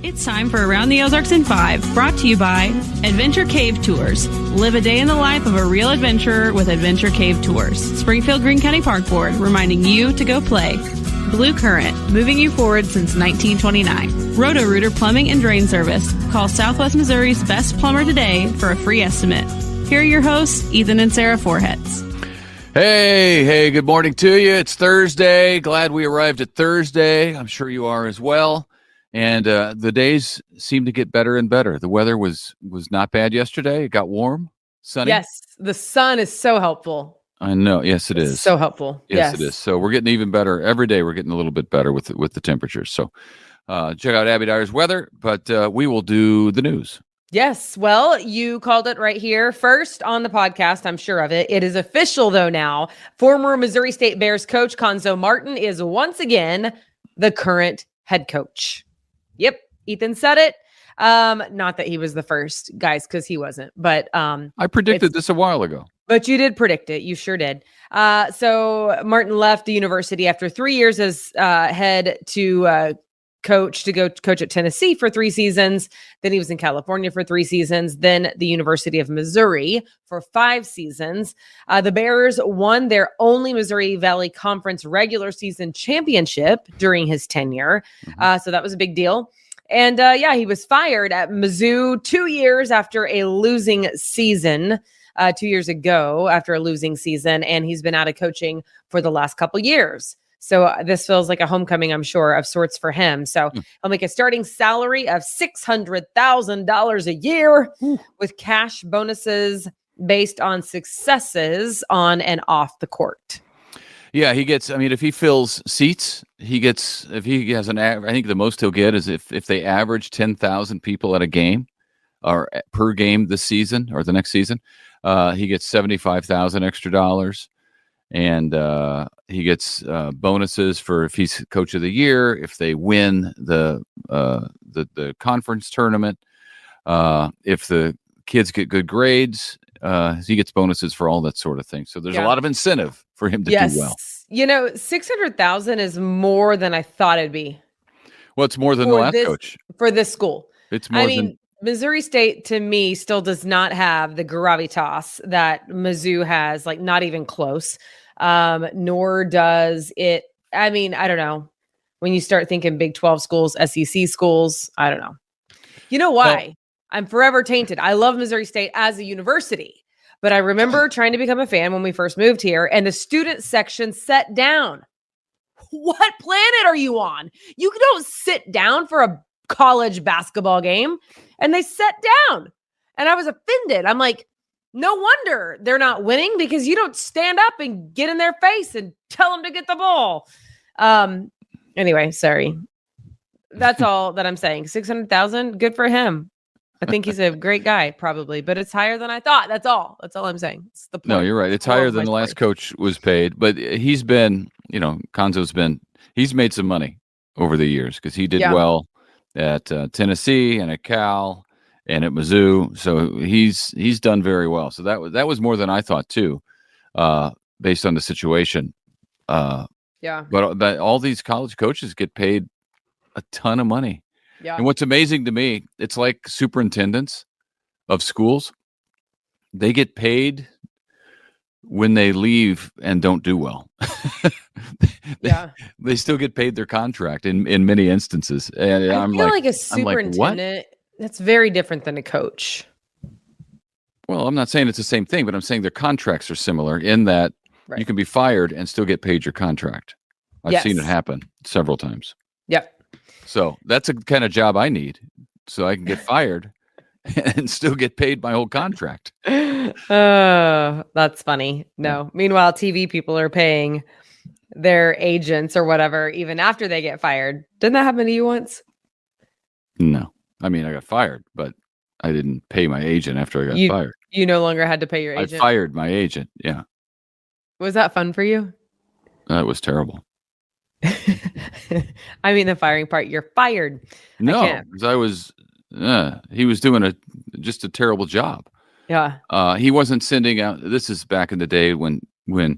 It's time for Around the Ozarks in 5, brought to you by Adventure Cave Tours. Live a day in the life of a real adventurer with Adventure Cave Tours. Springfield Greene County Park Board, reminding you to go play. Blue Current, moving you forward since 1929. Roto-Rooter Plumbing and Drain Service. Call Southwest Missouri's best plumber today for a free estimate. Here are your hosts, Ethan and Sarah Foreheads. Hey, good morning to you. It's Thursday. Glad we arrived at Thursday. I'm sure you are as well. And the days seem to get better and better. The weather was not bad yesterday. It got warm, sunny. Yes, the sun is so helpful. I know. Yes, it is. So helpful. Yes, it is. So we're getting even better. Every day we're getting a little bit better with the temperatures. So check out Abby Dyer's weather, but we will do the news. Yes. Well, you called it right here. First on the podcast, I'm sure of it. It is official, though, now. Former Missouri State Bears coach Cuonzo Martin is once again the current head coach. Yep. Ethan said it. Not that he was the first, guys, because he wasn't. But I predicted this a while ago. But you did predict it. You sure did. So Martin left the university after 3 years as head to coach at Tennessee for 3 seasons. Then he was in California for 3 seasons. Then the University of Missouri for 5 seasons. The Bears won their only Missouri Valley Conference regular season championship during his tenure. So that was a big deal. And he was fired at Mizzou 2 years after a losing season. 2 years ago after a losing season, and he's been out of coaching for the last couple years. So this feels like a homecoming, I'm sure, of sorts for him. So he'll make a starting salary of $600,000 a year with cash bonuses based on successes on and off the court. Yeah, he gets, if he fills seats, if he has I think the most he'll get is if they average 10,000 people at a game or per game this season or the next season. He gets $75,000 extra dollars, and he gets bonuses for if he's coach of the year, if they win the conference tournament, if the kids get good grades, he gets bonuses for all that sort of thing. So there's a lot of incentive for him to do well. $600,000 is more than I thought it'd be. Well, it's more than the last coach for this school. It's more than. Missouri State, to me, still does not have the gravitas that Mizzou has, like not even close, nor does it. I don't know. When you start thinking Big 12 schools, SEC schools, I don't know. You know why? Well, I'm forever tainted. I love Missouri State as a university, but I remember trying to become a fan when we first moved here, and the student section sat down. What planet are you on? You don't sit down for a college basketball game. And they sat down, and I was offended. I'm like, no wonder they're not winning, because you don't stand up and get in their face and tell them to get the ball. Anyway, sorry. That's all that I'm saying. 600,000, good for him. I think he's a great guy, probably, but it's higher than I thought. That's all I'm saying. It's the point. No, you're right. It's higher than the last coach was paid, but he's been, he's made some money over the years because he did well at Tennessee and at Cal and at Mizzou. So he's done very well. So that was more than I thought too, based on the situation. But all these college coaches get paid a ton of money. Yeah. And what's amazing to me, it's like superintendents of schools. They get paid when they leave and don't do well. They still get paid their contract in many instances. And I feel like a superintendent, that's very different than a coach. Well, I'm not saying it's the same thing, but I'm saying their contracts are similar in that you can be fired and still get paid your contract. I've seen it happen several times. Yep. So that's the kind of job I need, so I can get fired and still get paid my whole contract. That's funny. No. Meanwhile, TV people are paying their agents or whatever even after they get fired. Didn't that happen to you once? No. I got fired, but I didn't pay my agent after I got fired. You no longer had to pay your agent? I fired my agent, yeah. Was that fun for you? That was terrible. The firing part. You're fired. No, because I was he was doing just a terrible job. Yeah. He wasn't sending out. This is back in the day when we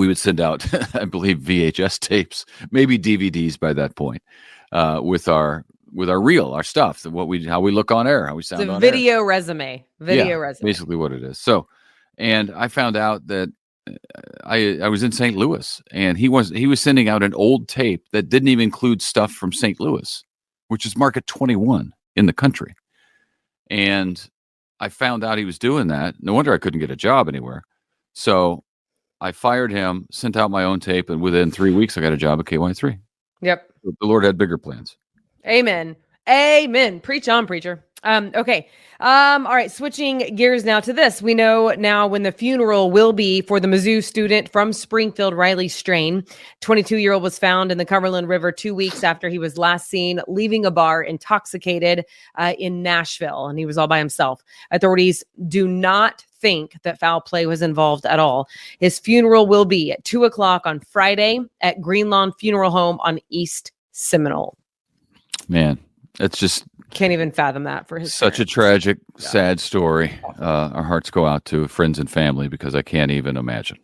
would send out, I believe, VHS tapes, maybe DVDs by that point. with our our stuff, how we look on air, how we sound on air. Video resume. Basically what it is. So, and I found out that I was in St. Louis, and he was sending out an old tape that didn't even include stuff from St. Louis, which is market 21 in the country. And I found out he was doing that. No wonder I couldn't get a job anywhere. So I fired him, sent out my own tape, and within 3 weeks I got a job at KY3. Yep. The Lord had bigger plans. Amen. Preach on, preacher. Okay. All right. Switching gears now to this. We know now when the funeral will be for the Mizzou student from Springfield, Riley Strain. 22-year-old was found in the Cumberland River 2 weeks after he was last seen leaving a bar intoxicated in Nashville, and he was all by himself. Authorities do not think that foul play was involved at all. His funeral will be at 2:00 on Friday at Green Lawn Funeral Home on East Seminole. Man, it's just can't even fathom that for his such parents. A tragic, sad story. Our hearts go out to friends and family because I can't even imagine.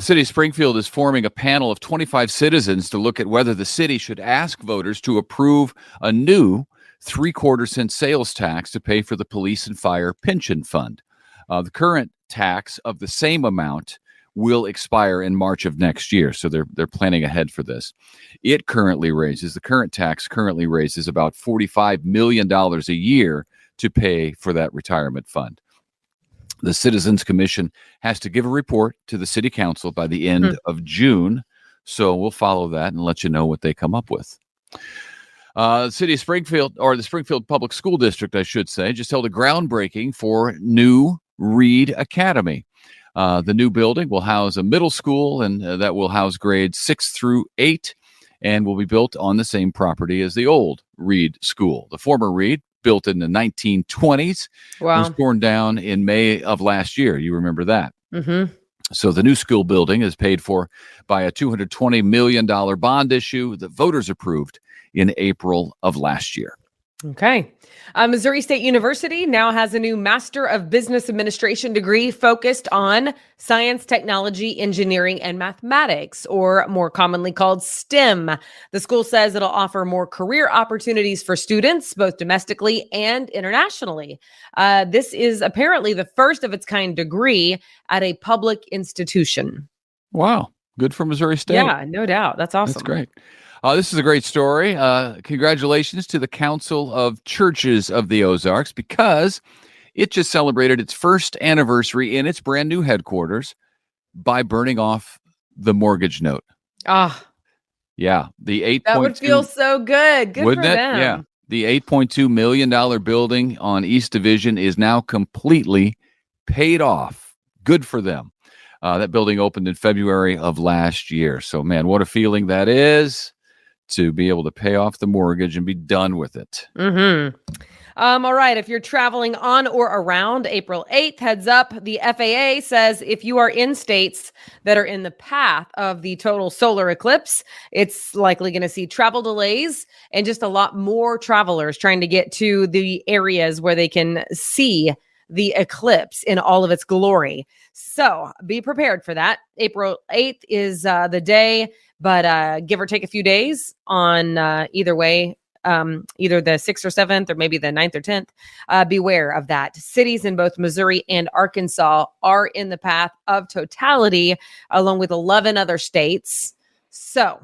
City of Springfield is forming a panel of 25 citizens to look at whether the city should ask voters to approve a new 3/4 cent sales tax to pay for the police and fire pension fund. The current tax of the same amount will expire in March of next year. So they're planning ahead for this. The current tax currently raises about $45 million a year to pay for that retirement fund. The Citizens Commission has to give a report to the City Council by the end of June. So we'll follow that and let you know what they come up with. The City of Springfield, or the Springfield Public School District, I should say, just held a groundbreaking for new Reed Academy. The new building will house a middle school, and that will house grades 6 through 8, and will be built on the same property as the old Reed School. The former Reed, built in the 1920s, was torn down in May of last year. You remember that? Mm-hmm. So the new school building is paid for by a $220 million bond issue that voters approved in April of last year. Okay. Missouri State University now has a new Master of Business Administration degree focused on science, technology, engineering, and mathematics, or more commonly called STEM. The school says it'll offer more career opportunities for students, both domestically and internationally. This is apparently the first of its kind degree at a public institution. Wow. Good for Missouri State. Yeah, no doubt. That's awesome. That's great. This is a great story. Congratulations to the Council of Churches of the Ozarks, because it just celebrated its first anniversary in its brand new headquarters by burning off the mortgage note. Yeah. That would feel so good. Good wouldn't for it? them. Yeah. The $8.2 million building on East Division is now completely paid off. Good for them. That building opened in February of last year. So, man, what a feeling that is, to be able to pay off the mortgage and be done with it. Mm-hmm. All right. If you're traveling on or around April 8th, heads up. The FAA says if you are in states that are in the path of the total solar eclipse, it's likely going to see travel delays and just a lot more travelers trying to get to the areas where they can see the eclipse in all of its glory. So be prepared for that. April 8th is the day, but give or take a few days on either way, either the 6th or 7th, or maybe the 9th or 10th. Beware of that. Cities in both Missouri and Arkansas are in the path of totality, along with 11 other states. So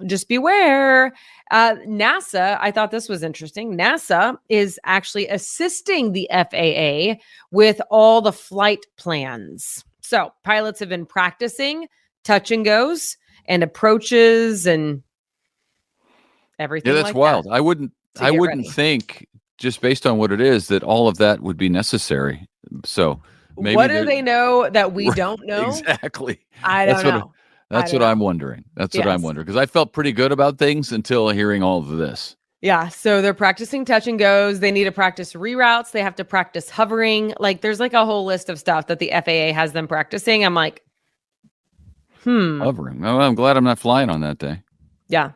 just beware. NASA, I thought this was interesting. NASA is actually assisting the FAA with all the flight plans. So pilots have been practicing touch and goes and approaches and everything. Yeah, that's wild. I wouldn't think, just based on what it is, that all of that would be necessary. So maybe what do they know that we don't know? Exactly. I don't know. That's what I'm wondering. That's what I'm wondering, because I felt pretty good about things until hearing all of this. Yeah. So they're practicing touch and goes. They need to practice reroutes. They have to practice hovering. Like, there's like a whole list of stuff that the FAA has them practicing. I'm like, Hovering. Oh, I'm glad I'm not flying on that day. Yeah.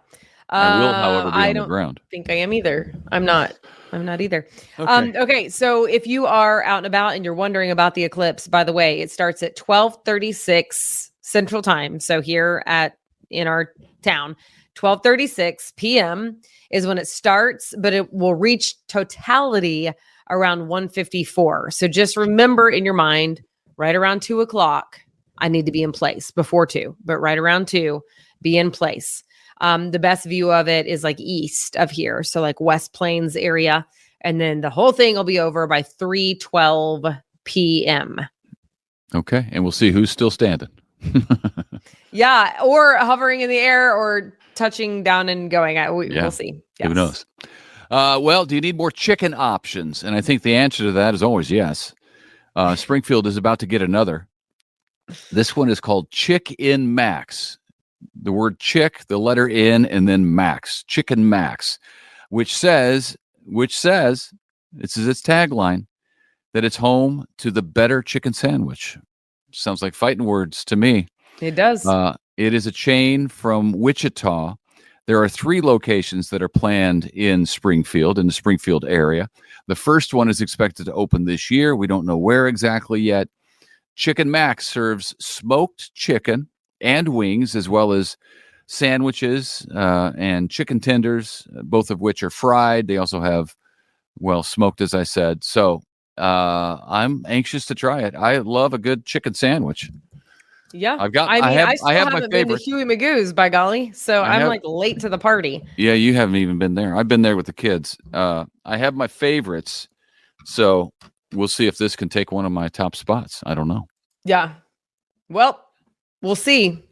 I will, however, be on the ground. I don't think I am either. I'm not either. Okay. So if you are out and about and you're wondering about the eclipse, by the way, it starts at 12:36 Central Time. So here at in our town. 12:36 p.m. is when it starts, but it will reach totality around 1:54. So just remember in your mind, right around 2 o'clock, I need to be in place before 2, but right around 2, be in place. The best view of it is like east of here. So like West Plains area. And then the whole thing will be over by 3:12 p.m. Okay. And we'll see who's still standing. Yeah. Or hovering in the air or touching down and going. We'll see. Yes. Who knows? Well, do you need more chicken options? And I think the answer to that is always yes. Springfield is about to get another. This one is called Chick-In Max. The word chick, the letter in, and then max. Chicken Max, which says, this is its tagline, that it's home to the better chicken sandwich. Sounds like fighting words to me. It does. It is a chain from Wichita. There are 3 locations that are planned in the Springfield area. The first one is expected to open this year. We don't know where exactly yet. Chicken Max serves smoked chicken and wings, as well as sandwiches and chicken tenders, both of which are fried. They also have, smoked, as I said. So I'm anxious to try it. I love a good chicken sandwich. Yeah, I haven't been to Huey Magoo's, by golly. So I'm like late to the party. Yeah, you haven't even been there. I've been there with the kids. I have my favorites. So we'll see if this can take one of my top spots. I don't know. Yeah. Well, we'll see.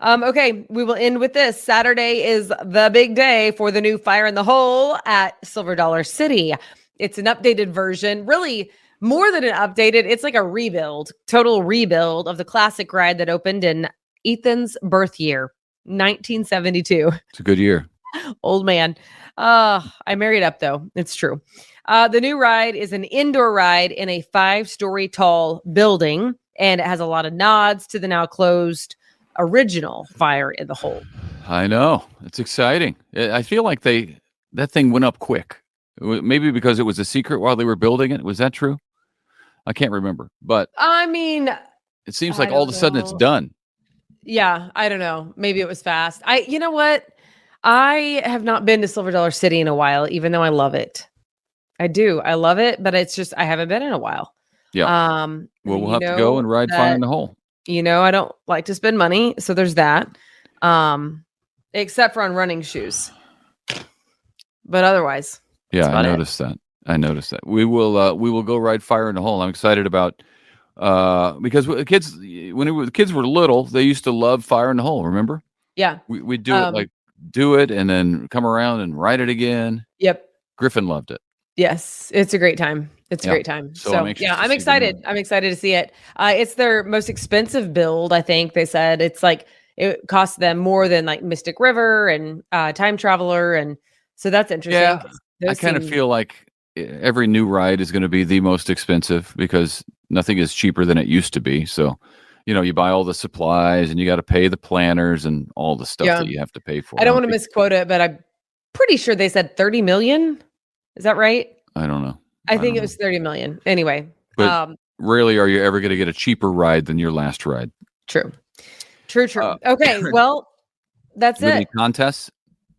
Okay, we will end with this. Saturday is the big day for the new Fire in the Hole at Silver Dollar City. It's an updated version, really more than an updated. It's like a total rebuild of the classic ride that opened in Ethan's birth year, 1972. It's a good year. Old man. I married up though. It's true. The new ride is an indoor ride in a 5-story tall building, and it has a lot of nods to the now closed original Fire in the Hole. I know. It's exciting. I feel like that thing went up quick. Maybe because it was a secret while they were building it. Was that true? I can't remember. But I mean, it seems like all of a sudden it's done. Yeah, I don't know. Maybe it was fast. You know what? I have not been to Silver Dollar City in a while, even though I love it. I do. I love it, but it's just I haven't been in a while. Yeah. We'll have to go and ride Fire in the Hole. I don't like to spend money, so there's that. Except for on running shoes. But otherwise. Yeah, I noticed that. We will go ride Fire in the Hole. I'm excited about because the kids were little, they used to love Fire in the Hole, remember? Yeah. We do it and then come around and ride it again. Yep. Griffin loved it. Yes, it's a great time. It's a great time. So I'm excited. I'm excited to see it. It's their most expensive build, I think. They said it's like it costs them more than like Mystic River and Time Traveler, and so that's interesting. Yeah, I kind of feel like every new ride is going to be the most expensive because nothing is cheaper than it used to be. So, you buy all the supplies and you got to pay the planners and all the stuff that you have to pay for. I don't want to misquote it, but I'm pretty sure they said 30 million. Is that right? I don't know. I think it was 30 million. Anyway. But rarely are you ever going to get a cheaper ride than your last ride. True. Okay. Well, that's it. Any contests?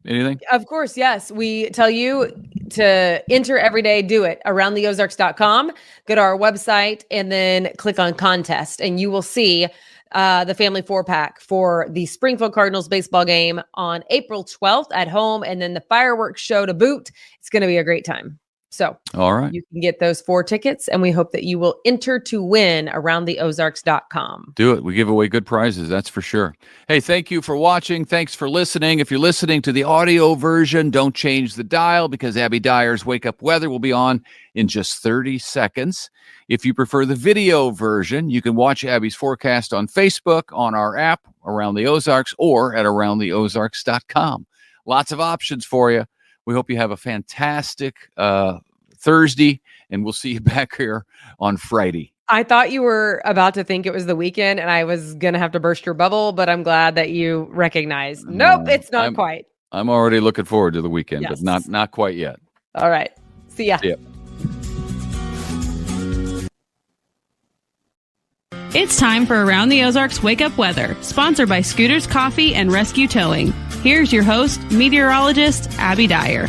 Anything? Of course, yes. We tell you to enter every day, do it. AroundTheOzarks.com. Go to our website and then click on contest, and you will see the family 4-pack for the Springfield Cardinals baseball game on April 12th at home, and then the fireworks show to boot. It's going to be a great time. So all right, you can get those 4 tickets, and we hope that you will enter to win AroundTheOzarks.com. Do it. We give away good prizes, that's for sure. Hey, thank you for watching. Thanks for listening. If you're listening to the audio version, don't change the dial because Abby Dyer's Wake Up Weather will be on in just 30 seconds. If you prefer the video version, you can watch Abby's forecast on Facebook, on our app, Around the Ozarks, or at AroundTheOzarks.com. Lots of options for you. We hope you have a fantastic Thursday, and we'll see you back here on Friday. I thought you were about to think it was the weekend, and I was going to have to burst your bubble, but I'm glad that you recognized. Nope, it's not quite. I'm already looking forward to the weekend, yes. But not quite yet. All right. See ya. See ya. It's time for Around the Ozarks Wake Up Weather, sponsored by Scooters Coffee and Rescue Towing. Here's your host, meteorologist Abby Dyer.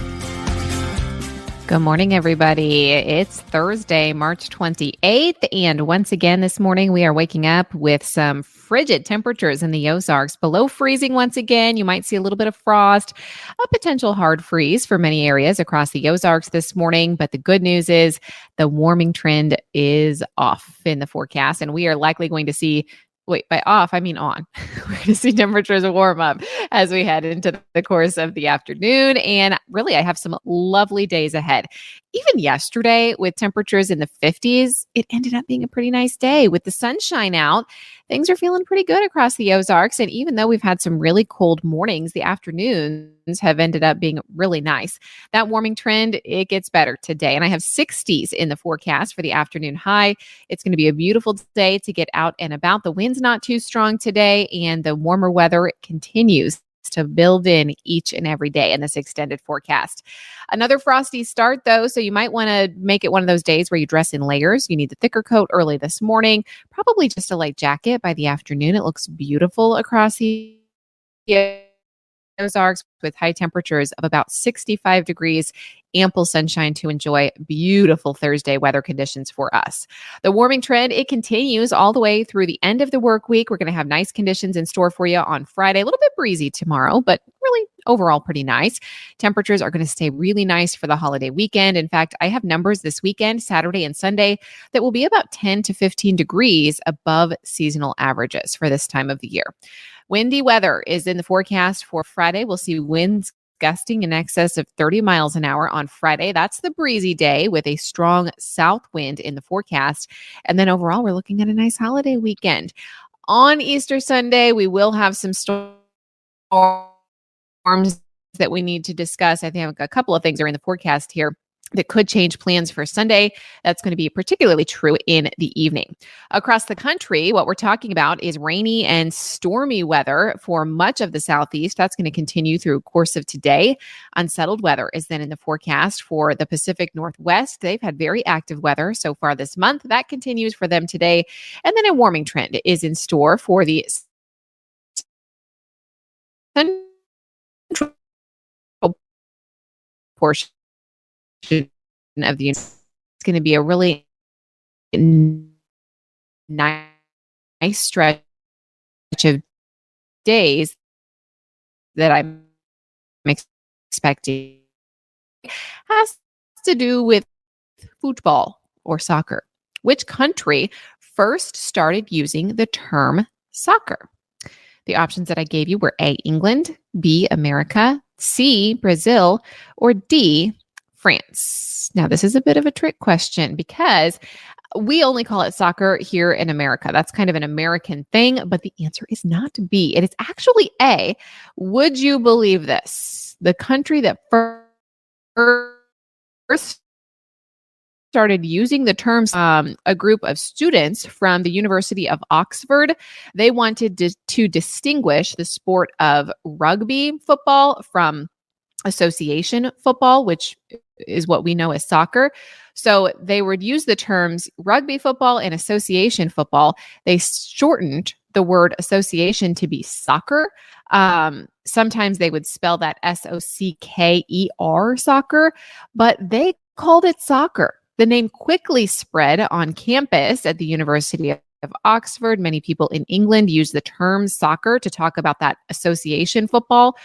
Good morning, everybody. It's Thursday, March 28th, and once again this morning we are waking up with some frigid temperatures in the Ozarks, below freezing once again. You might see a little bit of frost, a potential hard freeze for many areas across the Ozarks this morning, but the good news is the warming trend is off in the forecast, and we are likely going to see by off, I mean on. We're going to see temperatures warm up as we head into the course of the afternoon. And really, I have some lovely days ahead. Even yesterday, with temperatures in the 50s, it ended up being a pretty nice day. With the sunshine out, things are feeling pretty good across the Ozarks. And even though we've had some really cold mornings, the afternoons have ended up being really nice. That warming trend, it gets better today. And I have 60s in the forecast for the afternoon high. It's going to be a beautiful day to get out and about. The wind's not too strong today, and the warmer weather continues to build in each and every day in this extended forecast. Another frosty start, though, so you might want to make it one of those days where you dress in layers. You need the thicker coat early this morning, probably just a light jacket by the afternoon. It looks beautiful across the Ozarks with high temperatures of about 65 degrees, ample sunshine to enjoy. Beautiful Thursday weather conditions for us. The warming trend, it continues all the way through the end of the work week. We're going to have nice conditions in store for you on Friday. A little bit breezy tomorrow, but really overall pretty nice. Temperatures are going to stay really nice for the holiday weekend. In fact, I have numbers this weekend, Saturday and Sunday, that will be about 10 to 15 degrees above seasonal averages for this time of the year. Windy weather is in the forecast for Friday. We'll see winds gusting in excess of 30 miles an hour on Friday. That's the breezy day with a strong south wind in the forecast. And then overall, we're looking at a nice holiday weekend. On Easter Sunday, we will have some storms that we need to discuss. I think a couple of things are in the forecast here that could change plans for Sunday. That's going to be particularly true in the evening. Across the country, what we're talking about is rainy and stormy weather for much of the southeast. That's going to continue through the course of today. Unsettled weather is then in the forecast for the Pacific Northwest. They've had very active weather so far this month. That continues for them today. And then a warming trend is in store for the central portion of the it's going to be a really nice stretch of days that I'm expecting. Has to do with football or soccer. Which country first started using the term soccer? The options that I gave you were A, England, B, America, C, Brazil, or D, France. Now, this is a bit of a trick question because we only call it soccer here in America. That's kind of an American thing, but the answer is not B. It is actually A. Would you believe this? The country that first started using the terms, a group of students from the University of Oxford, they wanted to distinguish the sport of rugby football from association football, which is what we know as soccer. So they would use the terms rugby football and association football. They shortened the word association to be soccer. Sometimes they would spell that SOCKER, soccer, but they called it soccer. The name quickly spread on campus at the University of Oxford. Many people in England use the term soccer to talk about that association football.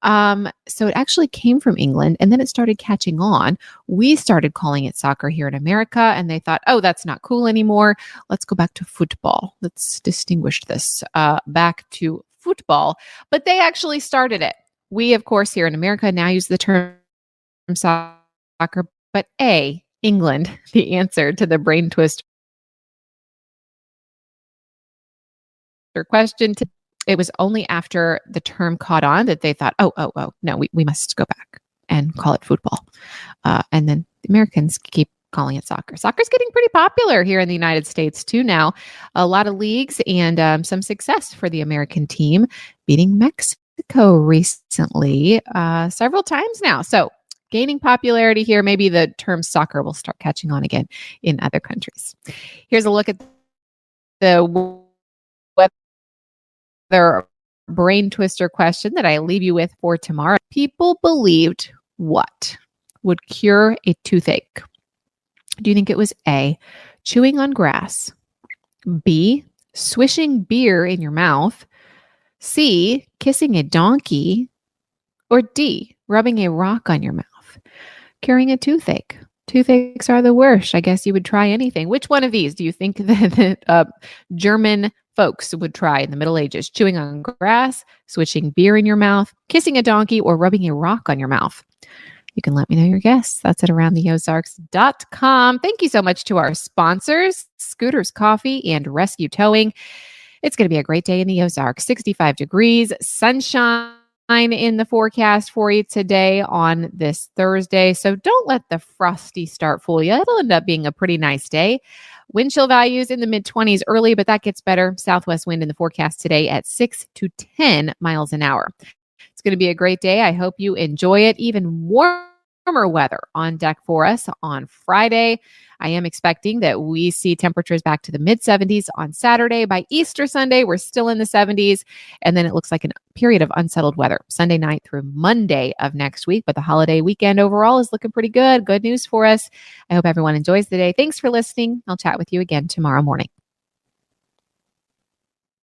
So it actually came from England, and then it started catching on. We started calling it soccer here in America, and they thought, oh, that's not cool anymore. Let's go back to football. Let's distinguish this back to football. But they actually started it. We, of course, here in America now use the term soccer, but A, England, the answer to the brain twist question. It was only after the term caught on that they thought, oh, no, we must go back and call it football. And then the Americans keep calling it soccer. Soccer's getting pretty popular here in the United States too now. A lot of leagues and some success for the American team, beating Mexico recently several times now. So gaining popularity here. Maybe the term soccer will start catching on again in other countries. Here's a look at the weather brain twister question that I leave you with for tomorrow. People believed what would cure a toothache? Do you think it was A, chewing on grass, B, swishing beer in your mouth, C, kissing a donkey, or D, rubbing a rock on your mouth? Curing a toothache. Toothaches are the worst. I guess you would try anything. Which one of these do you think that German folks would try in the Middle Ages? Chewing on grass, swishing beer in your mouth, kissing a donkey, or rubbing a rock on your mouth? You can let me know your guess. That's at aroundtheozarks.com. Thank you so much to our sponsors, Scooters Coffee and Rescue Towing. It's going to be a great day in the Ozarks. 65 degrees, sunshine in the forecast for you today on this Thursday. So don't let the frosty start fool you. It'll end up being a pretty nice day. Wind chill values in the mid-20s early, but that gets better. Southwest wind in the forecast today at 6 to 10 miles an hour. It's going to be a great day. I hope you enjoy it. Even warmer weather on deck for us on Friday. I am expecting that we see temperatures back to the mid-70s on Saturday. By Easter Sunday, we're still in the 70s. And then it looks like a period of unsettled weather Sunday night through Monday of next week. But the holiday weekend overall is looking pretty good. Good news for us. I hope everyone enjoys the day. Thanks for listening. I'll chat with you again tomorrow morning.